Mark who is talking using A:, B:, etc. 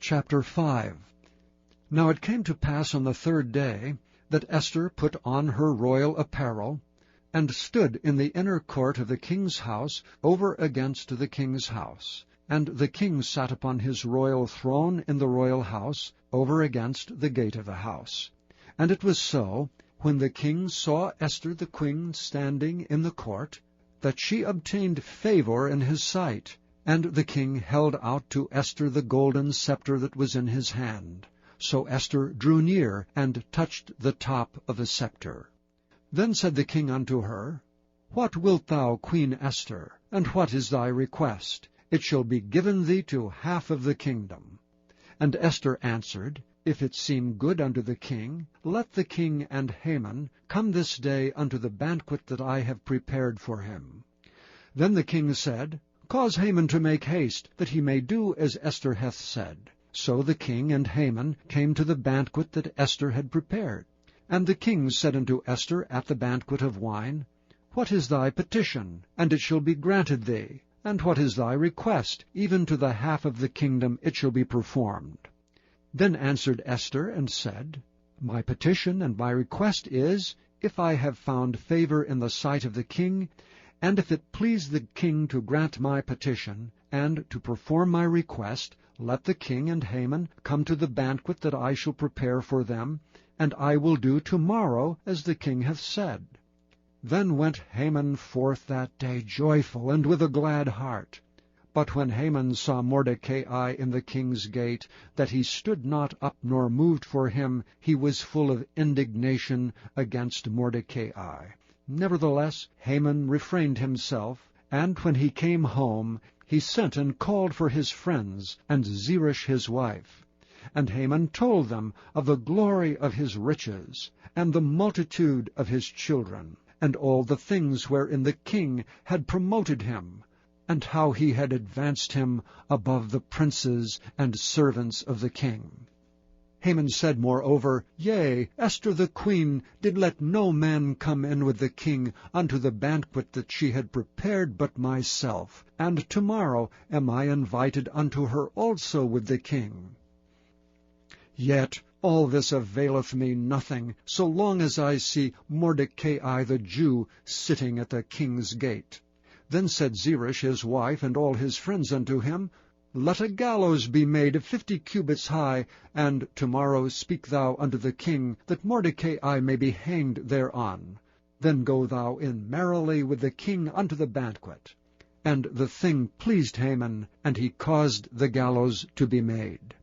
A: Chapter 5. Now it came to pass on the 3rd day that Esther put on her royal apparel, and stood in the inner court of the king's house over against the king's house. And the king sat upon his royal throne in the royal house, over against the gate of the house. And it was so, when the king saw Esther the queen standing in the court, that she obtained favor in his sight. And the king held out to Esther the golden scepter that was in his hand. So Esther drew near, and touched the top of the scepter. Then said the king unto her, What wilt thou, Queen Esther, and what is thy request? It shall be given thee to half of the kingdom. And Esther answered, If it seem good unto the king, let the king and Haman come this day unto the banquet that I have prepared for him. Then the king said, Cause Haman to make haste, that he may do as Esther hath said. So the king and Haman came to the banquet that Esther had prepared. And the king said unto Esther at the banquet of wine, What is thy petition? And it shall be granted thee. And what is thy request? Even to the half of the kingdom it shall be performed. Then answered Esther and said, My petition and my request is, if I have found favor in the sight of the king, and if it please the king to grant my petition, and to perform my request, let the king and Haman come to the banquet that I shall prepare for them, and I will do tomorrow as the king hath said. Then went Haman forth that day joyful, and with a glad heart. But when Haman saw Mordecai in the king's gate, that he stood not up nor moved for him, he was full of indignation against Mordecai. Nevertheless Haman refrained himself, and when he came home, he sent and called for his friends, and Zeresh his wife. And Haman told them of the glory of his riches, and the multitude of his children, and all the things wherein the king had promoted him, and how he had advanced him above the princes and servants of the king. Haman said moreover, Yea, Esther the queen did let no man come in with the king unto the banquet that she had prepared but myself, and tomorrow am I invited unto her also with the king. Yet all this availeth me nothing, so long as I see Mordecai the Jew sitting at the king's gate. Then said Zeresh his wife and all his friends unto him, Let a gallows be made 50 cubits high, and tomorrow speak thou unto the king, that Mordecai may be hanged thereon. Then go thou in merrily with the king unto the banquet. And the thing pleased Haman, and he caused the gallows to be made.